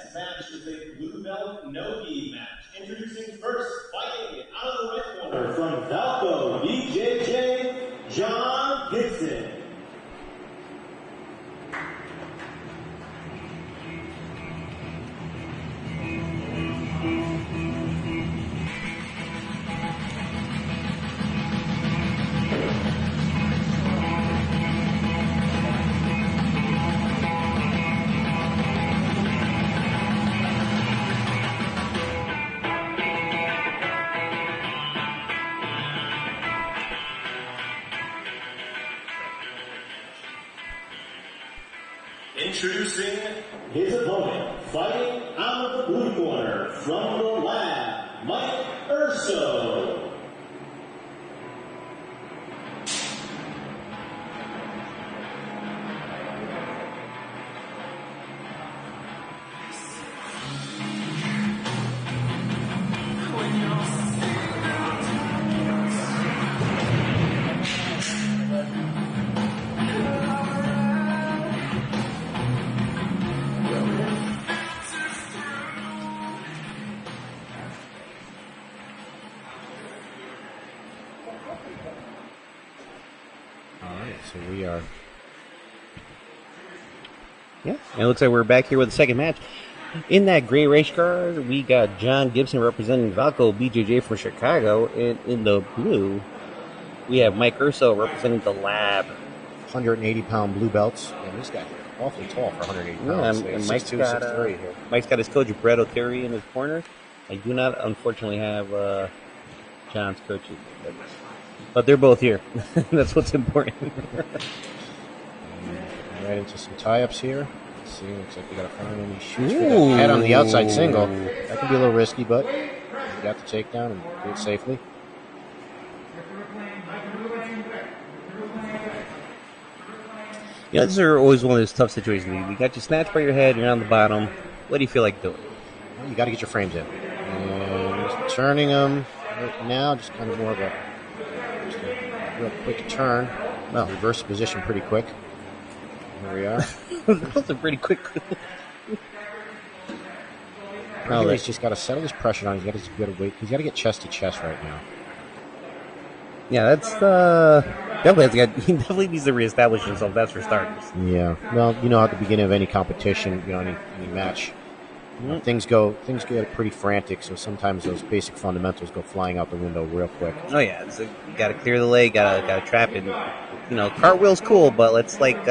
next match is a blue belt no-gi match. Introducing first, fighting out of the red corner from Valco, BJJ, John Gibson. Introducing his opponent, fighting out of the blue corner from the lab, Mike Urso. So we are. Yeah, and it looks like we're back here with the second match. In that gray race car, we got John Gibson representing Valco BJJ from Chicago. And in the blue, we have Mike Urso representing the Lab. 180-pound blue belts. And this guy's awfully tall for 180 pounds. Yeah, and Mike's got his coach, Brett O'Terry, in his corner. I do not, unfortunately, have John's coaches. But they're both here. That's what's important. Right into some tie-ups here. Let's see, looks like we got to find any shoots for that head on the outside single. That can be a little risky, but we got the takedown and do it safely. Yeah, these are always one of those tough situations. You got you snatched by your head, you're on the bottom. What do you feel like doing? Well, you got to get your frames in. And just turning them right now, just kind of more of a real quick turn. Well, reverse position pretty quick. There we are. Those are pretty quick. He's just got to settle his pressure on. He's got to wait. He's got to get chest to chest right now. Yeah, that's he definitely needs to reestablish himself. That's for starters. Yeah. Well, you know, at the beginning of any competition, you know, any match, things get pretty frantic. So sometimes those basic fundamentals go flying out the window real quick. Oh yeah, so you got to clear the leg, got to trap it. You know, cartwheel's cool, but let's let's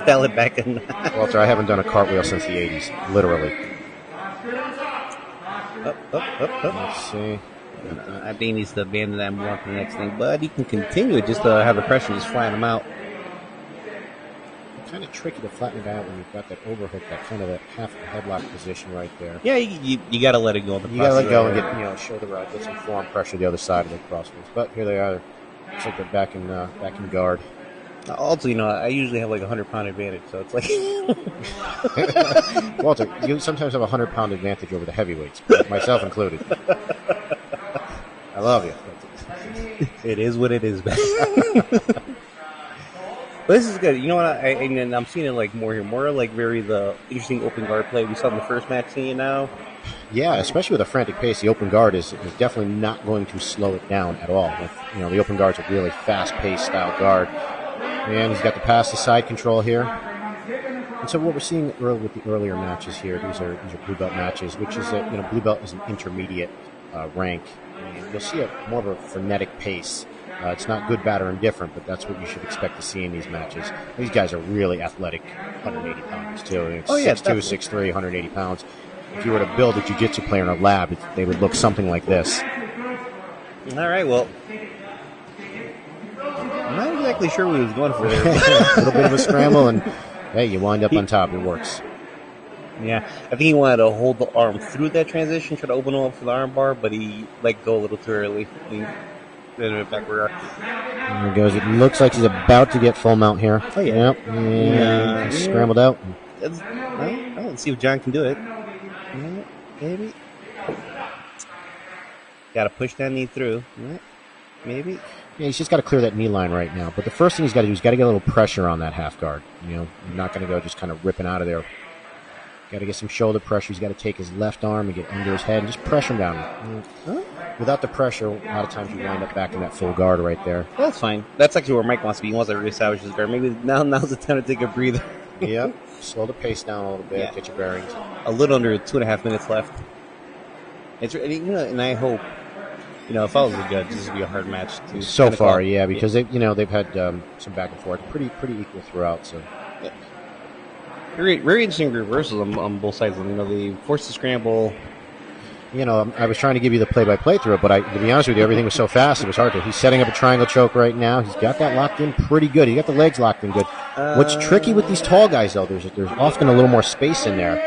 dial it back in. Walter, I haven't done a cartwheel since the '80s, literally. Up. Let's see. I think he needs to abandon that and move on to the next thing, but he can continue it just to have the pressure just flying him out. It's kind of tricky to flatten it out when you've got that overhook, that kind of that half headlock position right there. Yeah, you got to let it go. You got to let go and get shoulder rod, get some forearm pressure the other side of the crossface. But here they are. Looks like they're back in guard. Also, I usually have like 100-pound advantage, so it's like Walter, you sometimes have a 100-pound advantage over the heavyweights, myself included. I love you. It is what it is, man. But this is good. You know what? I'm seeing it like more here, more like very the interesting open guard play we saw in the first match. Seeing it now. Yeah, especially with a frantic pace, the open guard is definitely not going to slow it down at all. The open guard's a really fast-paced style guard. And he's got the pass to side control here. And so what we're seeing with the earlier matches here, these are blue belt matches, which is that blue belt is an intermediate rank. And you'll see more of a frenetic pace. It's not good, bad, or indifferent, but that's what you should expect to see in these matches. These guys are really athletic, 180 pounds too. It's 6'2", 6'3", 180 pounds. If you were to build a jiu-jitsu player in a lab, they would look something like this. All right, well, I'm not exactly sure what he was going for there. A little bit of a scramble, and hey, you wind up on top. It works. Yeah, I think he wanted to hold the arm through that transition, try to open him up for the arm bar, but he let go a little too early. There he goes. It looks like he's about to get full mount here. Oh, yeah. Yep. And he's scrambled out. Let's see if John can do it. Maybe. Got to push that knee through. Maybe. Yeah, he's just got to clear that knee line right now. But the first thing he's got to do is got to get a little pressure on that half guard. You're not going to go just kind of ripping out of there. Got to get some shoulder pressure. He's got to take his left arm and get under his head and just pressure him down. Without the pressure, a lot of times you wind up back in that full guard right there. That's fine. That's actually where Mike wants to be. He wants to reestablish his guard. Maybe now's the time to take a breather. Yep. Slow the pace down a little bit. Get your bearings. A little under 2.5 minutes left. And I hope, if I was a judge, this would be a hard match. So far, yeah, because they've had some back and forth, pretty equal throughout. So. Yeah. Very, very interesting reversals on both sides. They forced the scramble. I was trying to give you the play-by-play through it, but to be honest with you, everything was so fast, it was hard to. He's setting up a triangle choke right now. He's got that locked in pretty good. He got the legs locked in good. What's tricky with these tall guys, though, there's often a little more space in there.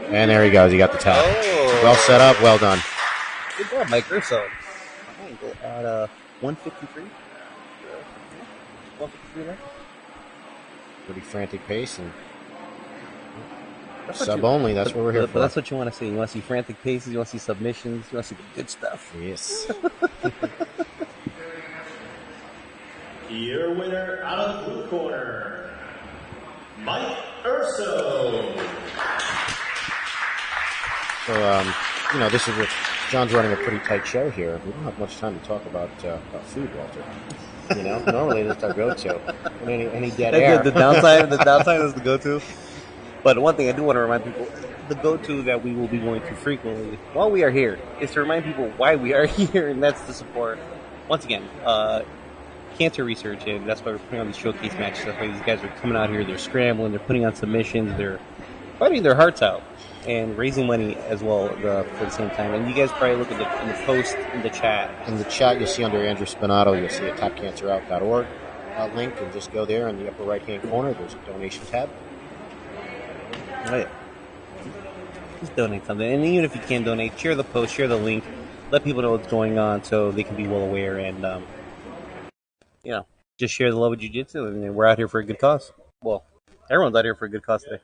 And there he goes. He got the tap. Oh. Well set up. Well done. Good job, Mike Urso. At 153. 153 left. Pretty frantic pace and That's only. That's what we're here for. But that's what you want to see. You want to see frantic paces. You want to see submissions. You want to see the good stuff. Yes. Your winner out of the blue corner, Mike Urso. So, this is what John's running a pretty tight show here. We don't have much time to talk about food, Walter. Normally it's our go-to. And any dead air. The downside is the go-to. But one thing I do want to remind people, the go-to that we will be going to frequently while we are here is to remind people why we are here, and that's to support, once again, cancer research, and that's why we're putting on these showcase matches. That's why these guys are coming out here, they're scrambling, they're putting on submissions, they're fighting their hearts out, and raising money as well for the same time. And you guys probably look at in the post, in the chat. In the chat, you'll see under Andrew Spinato, you'll see a topcancerout.org link, and just go there in the upper right-hand corner. There's a donation tab. Oh, yeah. Just donate something. And even if you can't donate, share the post, share the link, let people know what's going on so they can be well aware, and, just share the love of jiu-jitsu. And we're out here for a good cause. Well, everyone's out here for a good cause today.